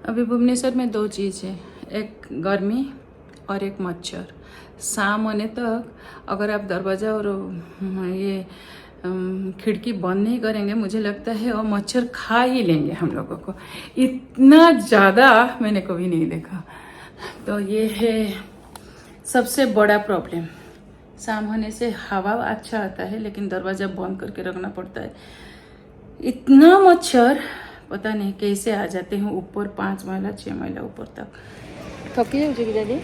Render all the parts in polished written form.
अभी भुवनेश्वर में दो चीज़ है, एक गर्मी और एक मच्छर। शाम होने तक अगर आप दरवाज़ा और ये खिड़की बंद नहीं करेंगे, मुझे लगता है और मच्छर खा ही लेंगे हम लोगों को। इतना ज़्यादा मैंने कभी नहीं देखा। तो ये है सबसे बड़ा प्रॉब्लम। शाम होने से हवा अच्छा आता है, लेकिन दरवाज़ा बंद करके रखना पड़ता है। इतना मच्छर, पता नहीं कैसे आ जाते हैं ऊपर, 5 महिला 6 महिला ऊपर तक। थकी जाऊँ दादी।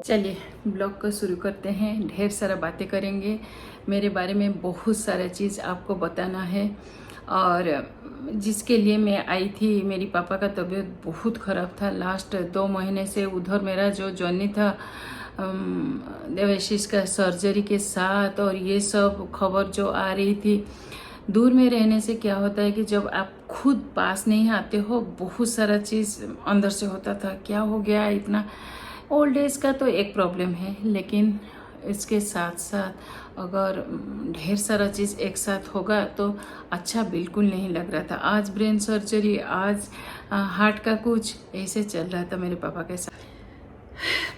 चलिए ब्लॉग को शुरू करते हैं। ढेर सारा बातें करेंगे, मेरे बारे में बहुत सारा चीज़ आपको बताना है। और जिसके लिए मैं आई थी, मेरी पापा का तबीयत बहुत ख़राब था लास्ट 2 महीने से। उधर मेरा जो जर्नी था देवाशीष का सर्जरी के साथ, और ये सब खबर जो आ रही थी। दूर में रहने से क्या होता है कि जब आप खुद पास नहीं आते हो, बहुत सारा चीज़ अंदर से होता था, क्या हो गया इतना। ओल्ड एज का तो एक प्रॉब्लम है, लेकिन इसके साथ साथ अगर ढेर सारा चीज़ एक साथ होगा तो अच्छा बिल्कुल नहीं लग रहा था। आज ब्रेन सर्जरी, आज हार्ट का कुछ, ऐसे चल रहा था मेरे पापा के साथ।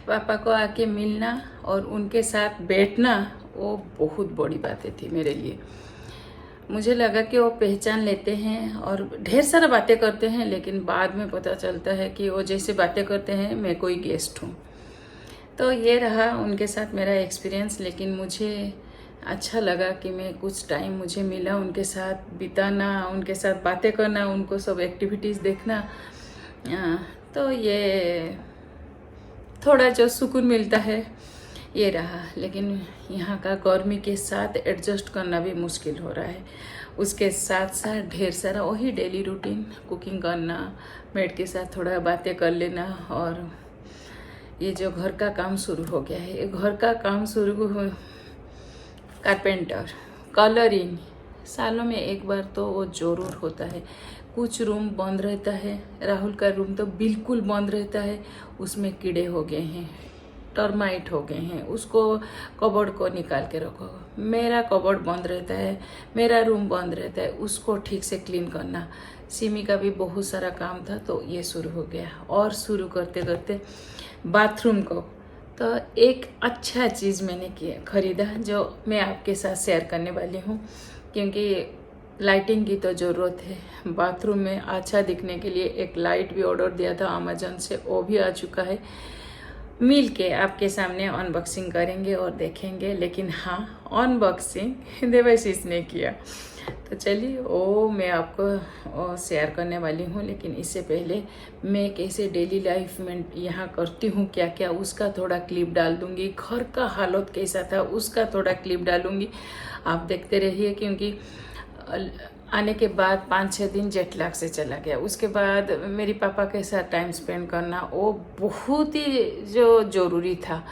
पापा को आके मिलना और उनके साथ बैठना, वो बहुत बड़ी बातें थी मेरे लिए। मुझे लगा कि वो पहचान लेते हैं और ढेर सारा बातें करते हैं, लेकिन बाद में पता चलता है कि वो जैसे बातें करते हैं मैं कोई गेस्ट हूँ। तो ये रहा उनके साथ मेरा एक्सपीरियंस। लेकिन मुझे अच्छा लगा कि मैं कुछ टाइम मुझे मिला उनके साथ बिताना, उनके साथ बातें करना, उनको सब एक्टिविटीज़ देखना। तो ये थोड़ा जो सुकून मिलता है ये रहा। लेकिन यहाँ का गर्मी के साथ एडजस्ट करना भी मुश्किल हो रहा है। उसके साथ साथ ढेर सारा वही डेली रूटीन, कुकिंग करना, मेड के साथ थोड़ा बातें कर लेना। और ये जो घर का काम शुरू हो गया है, ये घर का काम शुरू हो, कारपेंटर, कलरिंग, सालों में एक बार तो वो ज़रूर होता है। कुछ रूम बंद रहता है, राहुल का रूम तो बिल्कुल बंद रहता है, उसमें कीड़े हो गए हैं, टर्माइट हो गए हैं, उसको कबर्ड को निकाल के रखो। मेरा कबर्ड बंद रहता है, मेरा रूम बंद रहता है, उसको ठीक से क्लीन करना। सिमी का भी बहुत सारा काम था, तो ये शुरू हो गया। और शुरू करते करते बाथरूम को, तो एक अच्छा चीज़ मैंने खरीदा जो मैं आपके साथ शेयर करने वाली हूँ, क्योंकि लाइटिंग की तो ज़रूरत है। बाथरूम में अच्छा दिखने के लिए एक लाइट भी ऑर्डर दिया था अमेजन से, वो भी आ चुका है। मिल के आपके सामने अनबॉक्सिंग करेंगे और देखेंगे। लेकिन हाँ, अनबॉक्सिंग देवाशीष ने किया, तो चलिए वो मैं आपको शेयर करने वाली हूँ। लेकिन इससे पहले मैं कैसे डेली लाइफ में यहाँ करती हूँ, क्या क्या, उसका थोड़ा क्लिप डाल दूँगी। घर का हालत कैसा था उसका थोड़ा क्लिप डालूँगी, आप देखते रहिए। क्योंकि आने के बाद 5-6 दिन जेट लैग से चला गया। उसके बाद मेरी पापा के साथ टाइम स्पेंड करना वो बहुत ही जो ज़रूरी था।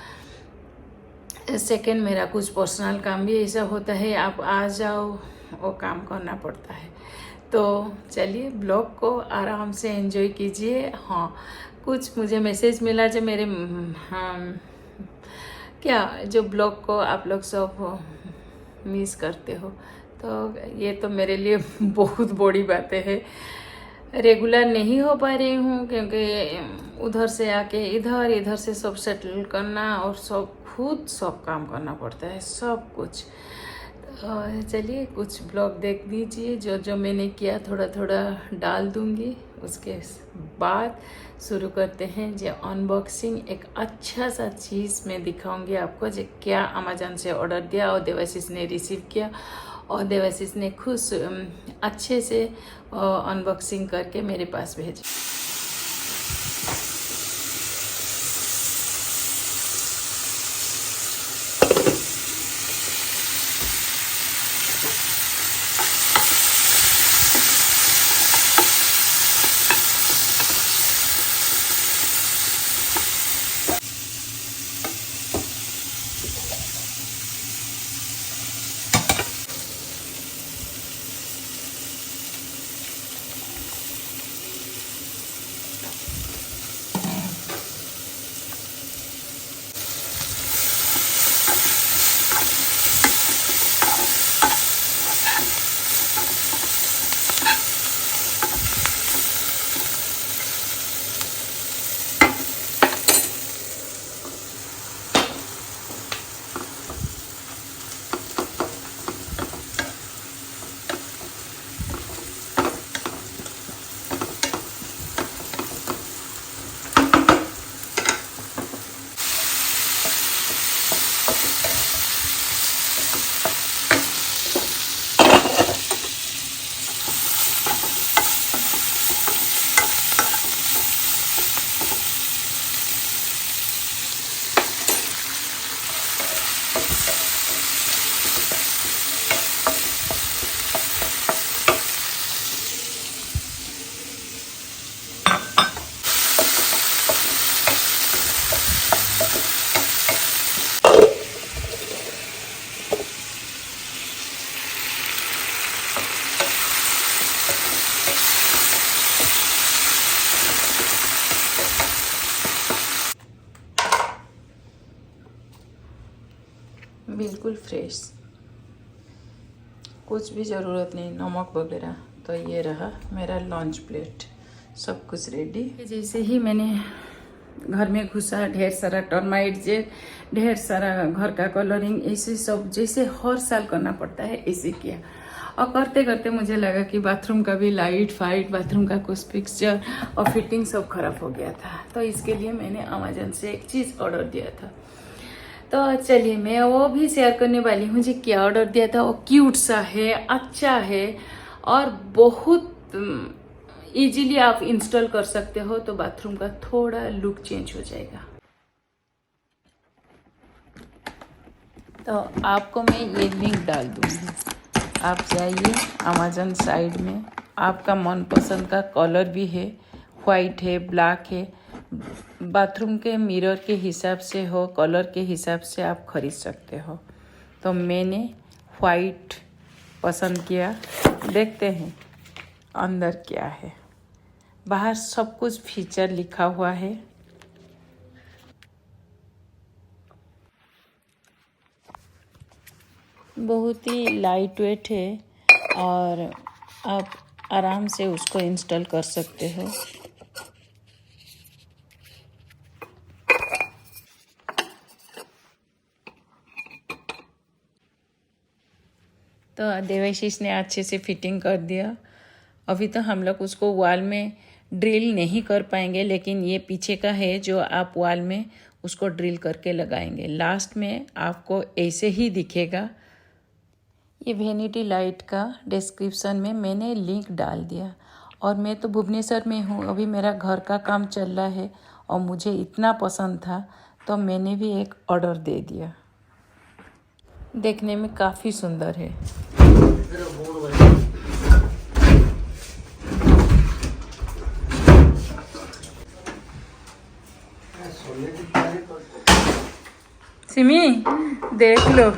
सेकंड, मेरा कुछ पर्सनल काम भी ऐसा होता है, आप आ जाओ वो काम करना पड़ता है। तो चलिए ब्लॉग को आराम से एंजॉय कीजिए। हाँ, कुछ मुझे मैसेज मिला जो मेरे क्या जो ब्लॉग को आप लोग सब मिस करते हो, तो ये तो मेरे लिए बहुत बड़ी बातें है। रेगुलर नहीं हो पा रही हूँ, क्योंकि उधर से आके इधर, इधर से सब सेटल करना और सब खुद सब काम करना पड़ता है, सब कुछ। तो चलिए कुछ ब्लॉग देख लीजिए, जो जो मैंने किया थोड़ा थोड़ा डाल दूँगी। उसके बाद शुरू करते हैं जो अनबॉक्सिंग। एक अच्छा सा चीज़ मैं दिखाऊंगी आपको, जो क्या अमेजन से ऑर्डर दिया और देवाशीष ने रिसीव किया, और देवाशीष ने खुश अच्छे से अनबॉक्सिंग करके मेरे पास भेजा। बिल्कुल फ्रेश, कुछ भी ज़रूरत नहीं नमक वगैरह। तो ये रहा मेरा लंच प्लेट, सब कुछ रेडी। जैसे ही मैंने घर में घुसा, ढेर सारा टर्माइट जेल, ढेर सारा घर का कलरिंग, ऐसे सब जैसे हर साल करना पड़ता है ऐसे किया। और करते करते मुझे लगा कि बाथरूम का भी लाइट फाइट, बाथरूम का कुछ पिक्चर और फिटिंग सब खराब हो गया था। तो इसके लिए मैंने अमेजन से एक चीज़ ऑर्डर दिया था। तो चलिए मैं वो भी शेयर करने वाली हूँ जी, क्या ऑर्डर दिया था। वो क्यूट सा है, अच्छा है और बहुत इजीली आप इंस्टॉल कर सकते हो, तो बाथरूम का थोड़ा लुक चेंज हो जाएगा। तो आपको मैं ये लिंक डाल दूँगी, आप जाइए अमेजन साइट में, आपका मनपसंद का कलर भी है, वाइट है, ब्लैक है, बाथरूम के मिरर के हिसाब से हो, कलर के हिसाब से आप खरीद सकते हो। तो मैंने वाइट पसंद किया, देखते हैं अंदर क्या है। बाहर सब कुछ फीचर लिखा हुआ है। बहुत ही लाइट वेट है और आप आराम से उसको इंस्टॉल कर सकते हो। तो देवाशीष ने अच्छे से फिटिंग कर दिया। अभी तो हम लोग उसको वॉल में ड्रिल नहीं कर पाएंगे, लेकिन ये पीछे का है जो आप वॉल में उसको ड्रिल करके लगाएंगे। लास्ट में आपको ऐसे ही दिखेगा। ये वेनिटी लाइट का डिस्क्रिप्शन में मैंने लिंक डाल दिया। और मैं तो भुवनेश्वर में हूँ, अभी मेरा घर का काम चल रहा है और मुझे इतना पसंद था तो मैंने भी एक ऑर्डर दे दिया। देखने में काफ़ी सुंदर है। सिमी देख लो,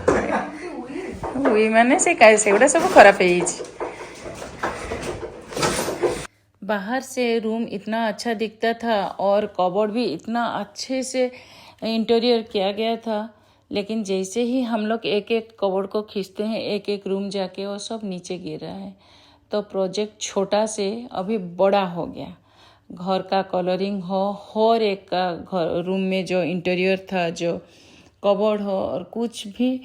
हुई मैंने से काय सेगुड़ा सब खराब है। बाहर से रूम इतना अच्छा दिखता था और कबोर्ड भी इतना अच्छे से इंटीरियर किया गया था, लेकिन जैसे ही हम लोग एक एक कबोर्ड को खींचते हैं, एक एक रूम जाके, वो सब नीचे गिर रहा है। तो प्रोजेक्ट छोटा से अभी बड़ा हो गया। घर का कलरिंग हो, हर एक का घर रूम में जो इंटीरियर था, जो कबोर्ड हो और कुछ भी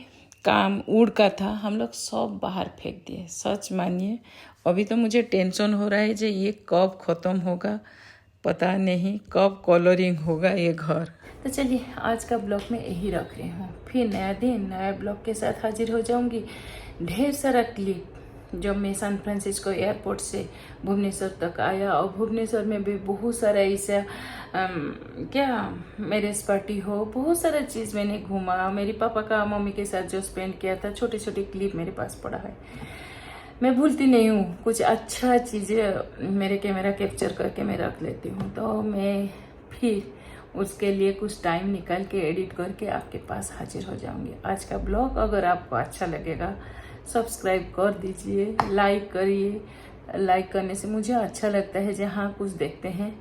काम वुड का था, हम लोग सब बाहर फेंक दिए। सच मानिए अभी तो मुझे टेंशन हो रहा है कि ये कब ख़त्म होगा, पता नहीं कब कलरिंग होगा ये घर। तो चलिए आज का ब्लॉग में यही रख रही हूँ, फिर नया दिन नया ब्लॉग के साथ हाजिर हो जाऊँगी। ढेर सारा क्लिप जब मैं सैन फ्रांसिस्को एयरपोर्ट से भुवनेश्वर तक आया, और भुवनेश्वर में भी बहुत सारा ऐसा क्या मैरिज पार्टी हो, बहुत सारा चीज़ मैंने घूमा। मेरे पापा का मम्मी के साथ जो स्पेंड किया था, छोटे छोटे क्लिप मेरे पास पड़ा है। मैं भूलती नहीं हूँ, कुछ अच्छा चीज़ें मेरे कैमरा कैप्चर करके मैं रख लेती हूँ। तो मैं फिर उसके लिए कुछ टाइम निकाल के एडिट करके आपके पास हाजिर हो जाऊँगी। आज का ब्लॉग अगर आपको अच्छा लगेगा सब्सक्राइब कर दीजिए, लाइक करिए। लाइक करने से मुझे अच्छा लगता है जहाँ कुछ देखते हैं,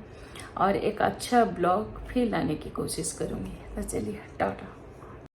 और एक अच्छा ब्लॉग फिर लाने की कोशिश करूँगी। तो चलिए टाटा।